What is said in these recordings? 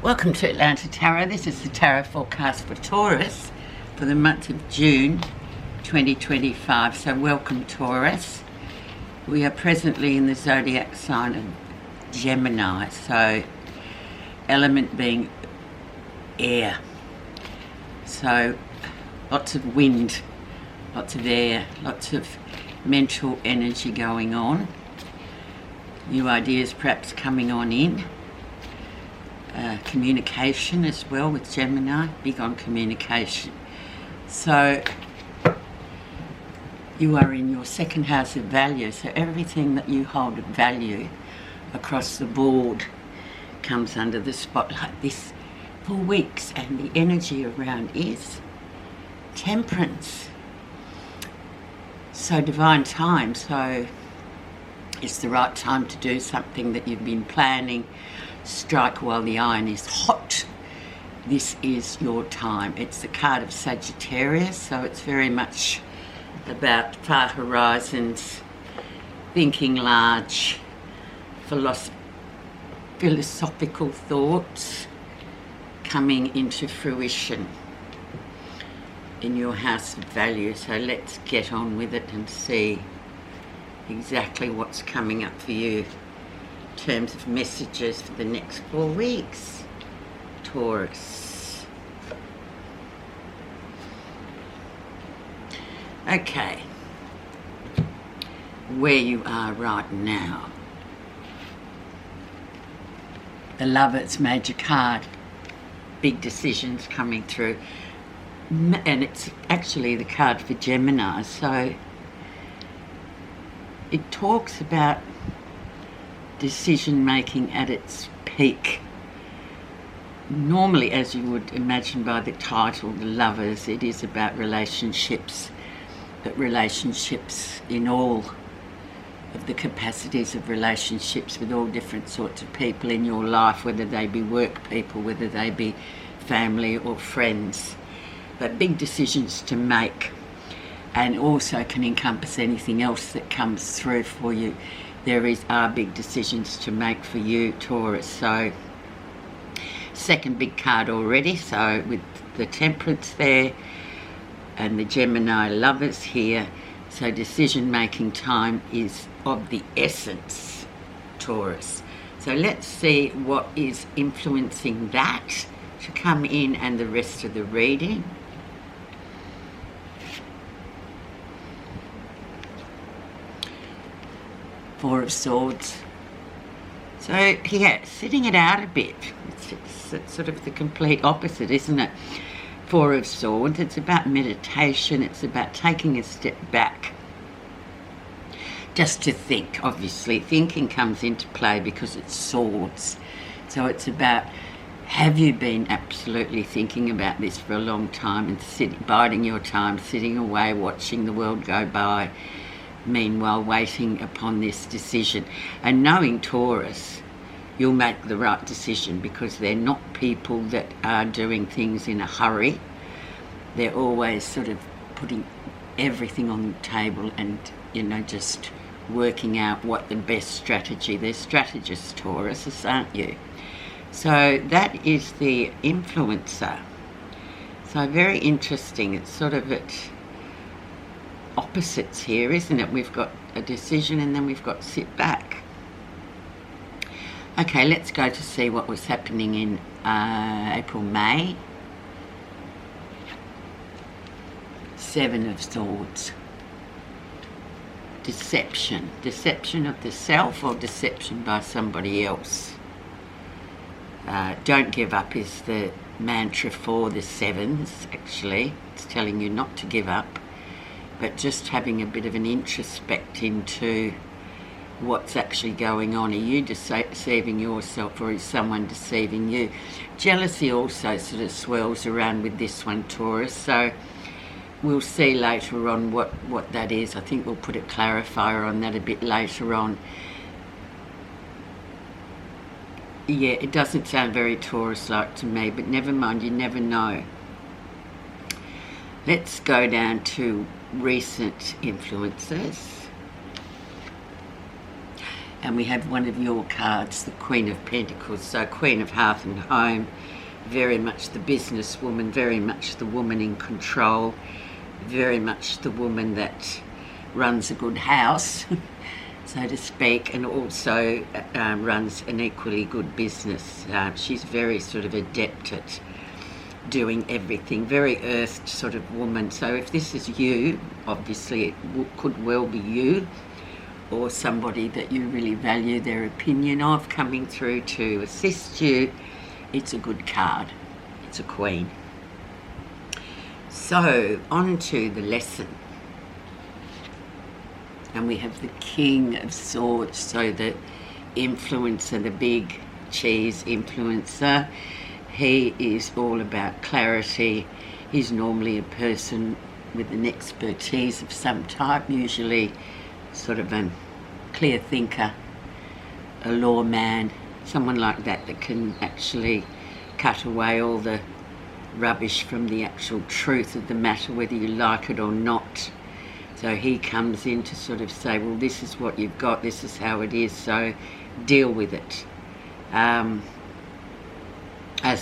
Welcome to Atlanta Tarot. This is the tarot forecast for Taurus for the month of June 2025. So welcome, Taurus. We are presently in the zodiac sign of Gemini, so element being air. So lots of wind, lots of air, lots of mental energy going on. New ideas perhaps coming on in. Communication as well with Gemini, big on communication. So you are in your second house of value, so everything that you hold of value across the board comes under the spotlight this for weeks, and the energy around is temperance. So divine time, so it's the right time to do something that you've been planning. Strike while the iron is hot. This is your time. It's the card of Sagittarius, so it's very much about far horizons, thinking large, philosophical thoughts coming into fruition in your house of value. So let's get on with it and see exactly what's coming up for you in terms of messages for the next 4 weeks, Taurus. Okay, where you are right now. The Lover's major card, big decisions coming through, and it's actually the card for Gemini, so it talks about decision making at its peak. Normally, as you would imagine by the title, The Lovers, it is about relationships, but relationships in all of the capacities of relationships with all different sorts of people in your life, whether they be work people, whether they be family or friends, but big decisions to make, and also can encompass anything else that comes through for you. There are big decisions to make for you, Taurus. So second big card already, so with the Temperance there and the Gemini Lovers here, so decision making time is of the essence, Taurus. So let's see what is influencing that to come in and the rest of the reading. Four of Swords. So yeah, sitting it out a bit. It's sort of the complete opposite, isn't it? Four of Swords. It's about meditation. It's about taking a step back, just to think. Obviously, thinking comes into play because it's swords. So it's about, have you been absolutely thinking about this for a long time and biding your time, sitting away, watching the world go by, meanwhile waiting upon this decision, and knowing, Taurus, you'll make the right decision because they're not people that are doing things in a hurry. They're always sort of putting everything on the table and, just working out what the best strategy. They're strategists, Taurus, aren't you? So that is the influencer. So very interesting. It's sort of opposites here, isn't it? We've got a decision and then we've got sit back. Okay, let's go to see what was happening in April, May. Seven of Swords. Deception. Deception of the self or deception by somebody else. Don't give up is the mantra for the sevens, actually. It's telling you not to give up, but just having a bit of an introspect into what's actually going on. Are you deceiving yourself or is someone deceiving you? Jealousy also sort of swirls around with this one, Taurus, so we'll see later on what that is. I think we'll put a clarifier on that a bit later on. Yeah, it doesn't sound very Taurus-like to me, but never mind, you never know. Let's go down to recent influences. And we have one of your cards, the Queen of Pentacles, so Queen of Hearth and Home, very much the businesswoman, very much the woman in control, very much the woman that runs a good house, so to speak, and also runs an equally good business. She's very sort of adept at doing everything, very earthed sort of woman. So if this is you, obviously it could well be you, or somebody that you really value their opinion of coming through to assist you. It's a good card. It's a Queen. So on to the lesson. And we have the King of Swords, so the influencer, the big cheese influencer. He is all about clarity. He's normally a person with an expertise of some type, usually sort of a clear thinker, a lawman, someone like that that can actually cut away all the rubbish from the actual truth of the matter, whether you like it or not. So he comes in to sort of say, well, this is what you've got, this is how it is, so deal with it. As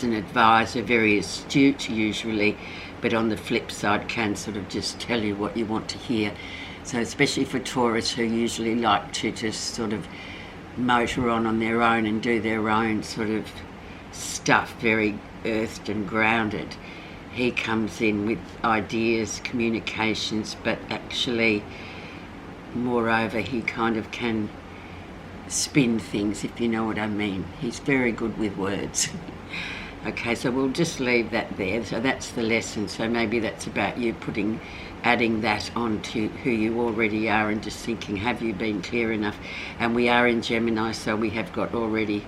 an advisor, very astute usually, but on the flip side can sort of just tell you what you want to hear. So especially for Taurus, who usually like to just sort of motor on their own and do their own sort of stuff, very earthed and grounded, he comes in with ideas, communications, but actually, moreover, he kind of can spin things, if you know what I mean. He's very good with words. Okay, so we'll just leave that there. So that's the lesson. So maybe that's about you adding that on to who you already are and just thinking, have you been clear enough? And we are in Gemini, so we have got already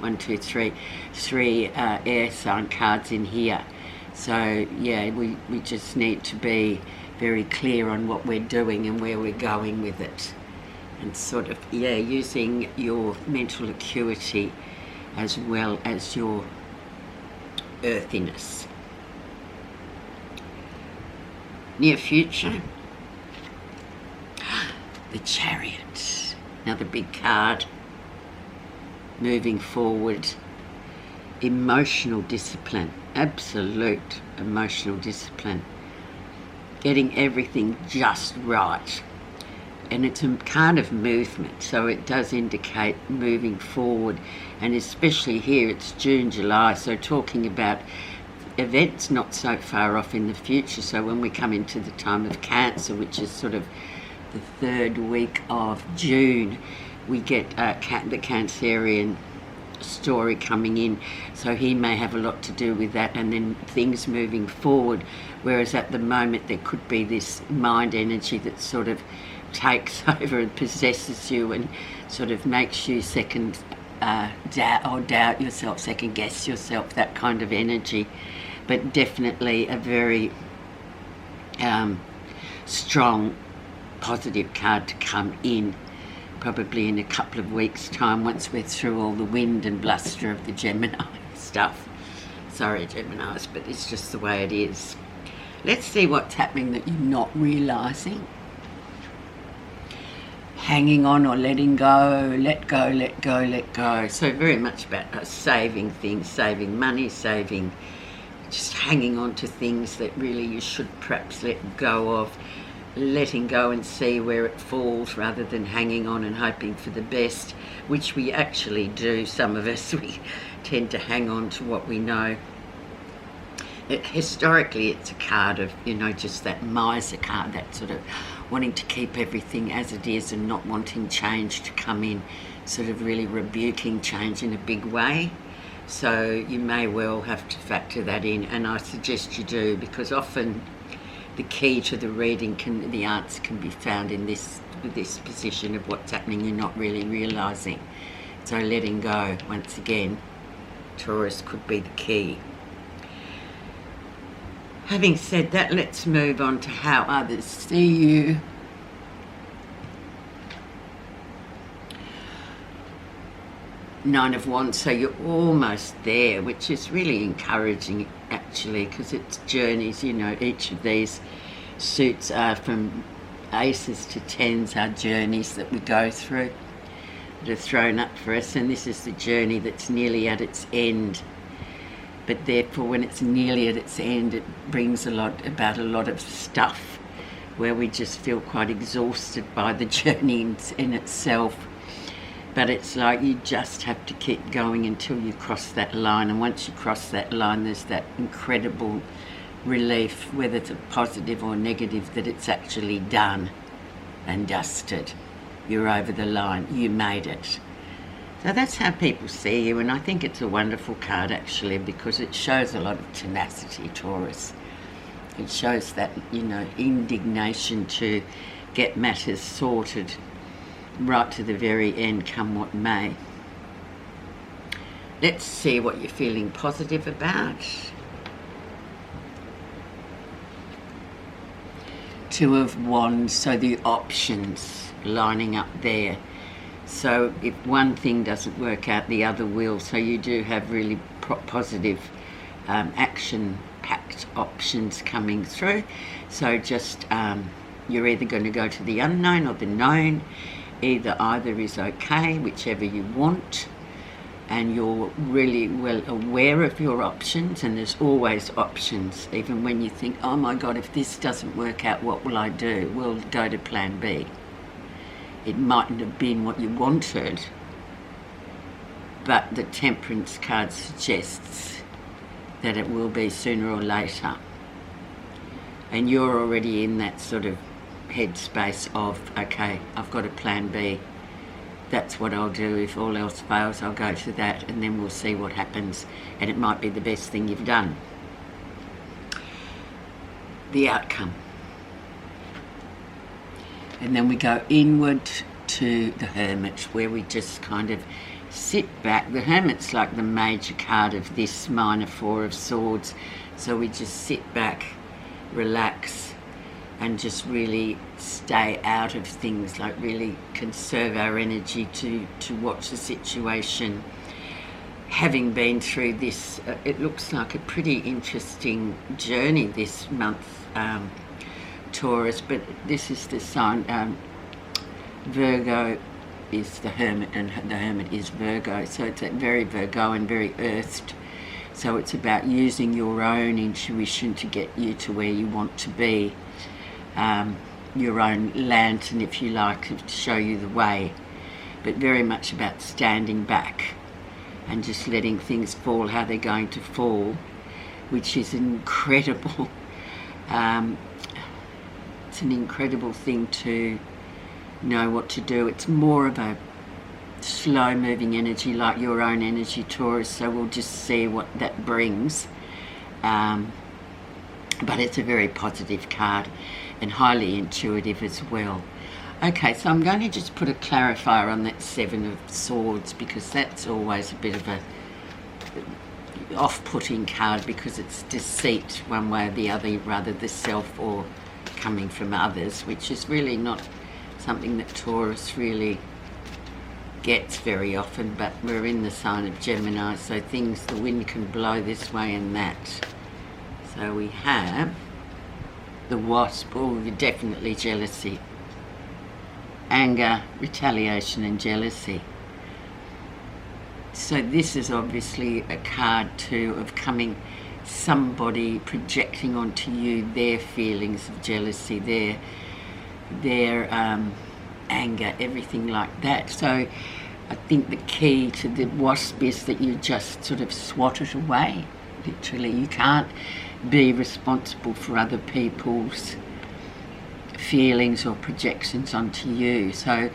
three air sign cards in here. So yeah, we just need to be very clear on what we're doing and where we're going with it. And sort of, yeah, using your mental acuity as well as your earthiness. Near future, the Chariot, another big card. Moving forward, emotional discipline, absolute emotional discipline, getting everything just right. And it's a kind of movement, so it does indicate moving forward, and especially here it's June, July, so talking about events not so far off in the future. So when we come into the time of Cancer, which is sort of the third week of June, we get the Cancerian story coming in, so he may have a lot to do with that, and then things moving forward, whereas at the moment there could be this mind energy that sort of takes over and possesses you and sort of makes you doubt yourself, second guess yourself, that kind of energy. But definitely a very strong positive card to come in, probably in a couple of weeks' time, once we're through all the wind and bluster of the Gemini stuff. Sorry, Geminis, but it's just the way it is. Let's see what's happening that you're not realising. Hanging on or letting go, let go, let go, let go. So very much about saving things, saving money, saving, just hanging on to things that really you should perhaps let go of, letting go and see where it falls rather than hanging on and hoping for the best, which we actually do. Some of us, we tend to hang on to what we know. Historically, it's a card of, just that miser card, that sort of wanting to keep everything as it is and not wanting change to come in, sort of really rebuking change in a big way. So you may well have to factor that in, and I suggest you do, because often the key to the reading, the answer can be found in this position of what's happening you're not really realising. So letting go, once again, Taurus, could be the key. Having said that, let's move on to how others see you. Nine of Wands, so you're almost there, which is really encouraging actually, because it's journeys. Each of these suits are from aces to tens, are journeys that we go through. that are thrown up for us, and this is the journey that's nearly at its end. But therefore, when it's nearly at its end, it brings a lot of stuff where we just feel quite exhausted by the journey in itself. But it's like you just have to keep going until you cross that line, and once you cross that line, there's that incredible relief, whether it's a positive or negative, that it's actually done and dusted. You're over the line, you made it. So that's how people see you, and I think it's a wonderful card actually, because it shows a lot of tenacity, Taurus. It shows that, indignation to get matters sorted right to the very end, come what may. Let's see what you're feeling positive about. Two of Wands, so the options lining up there. So if one thing doesn't work out, the other will. So you do have really positive action-packed options coming through. So just you're either going to go to the unknown or the known. Either is okay, whichever you want. And you're really well aware of your options, and there's always options. Even when you think, oh my God, if this doesn't work out, what will I do? We'll go to plan B. It mightn't have been what you wanted, but the Temperance card suggests that it will be sooner or later. And you're already in that sort of headspace of, okay, I've got a plan B. That's what I'll do. If all else fails, I'll go to that, and then we'll see what happens. And it might be the best thing you've done. The outcome. And then we go inward to the Hermit, where we just kind of sit back. The Hermit's like the major card of this minor Four of Swords. So we just sit back, relax, and just really stay out of things, like really conserve our energy to watch the situation. Having been through this, it looks like a pretty interesting journey this month, Taurus, but this is the sign. Virgo is the Hermit, and the Hermit is Virgo, so it's very Virgo and very earthed. So it's about using your own intuition to get you to where you want to be. Your own lantern, if you like, to show you the way, but very much about standing back and just letting things fall how they're going to fall, which is incredible. It's an incredible thing to know what to do. It's more of a slow moving energy, like your own energy, Taurus, so we'll just see what that brings. But it's a very positive card and highly intuitive as well. Okay, so I'm going to just put a clarifier on that Seven of Swords, because that's always a bit of a off-putting card, because it's deceit one way or the other, rather the self or coming from others, which is really not something that Taurus really gets very often. But we're in the sign of Gemini, so things, the wind can blow this way and that. So we have the Wasp. Oh, definitely jealousy, anger, retaliation and jealousy. So this is obviously a card too of somebody projecting onto you their feelings of jealousy, their anger, everything like that. So I think the key to the Wasp is that you just sort of swat it away, literally. You can't be responsible for other people's feelings or projections onto you. So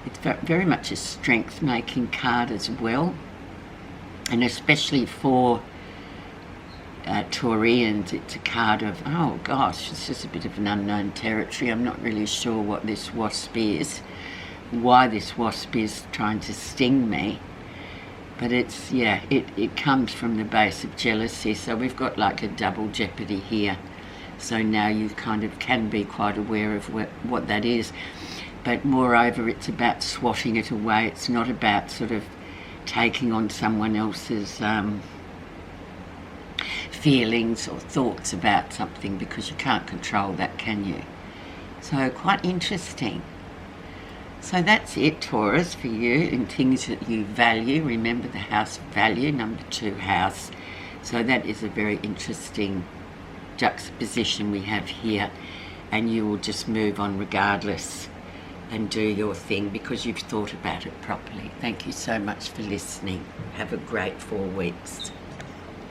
it's very much a strength-making card as well, and especially for Taurians, it's a card of, oh gosh, it's just a bit of an unknown territory. I'm not really sure what this Wasp is, why this Wasp is trying to sting me. But it's, yeah, it comes from the base of jealousy. So we've got like a double jeopardy here. So now you kind of can be quite aware of what that is. But moreover, it's about swatting it away. It's not about sort of taking on someone else's feelings or thoughts about something, because you can't control that, can you? So quite interesting. So that's it, Taurus, for you, and things that you value. Remember the house value, number 2 house. So that is a very interesting juxtaposition we have here, and you will just move on regardless and do your thing because you've thought about it properly. Thank you so much for listening. Have a great 4 weeks.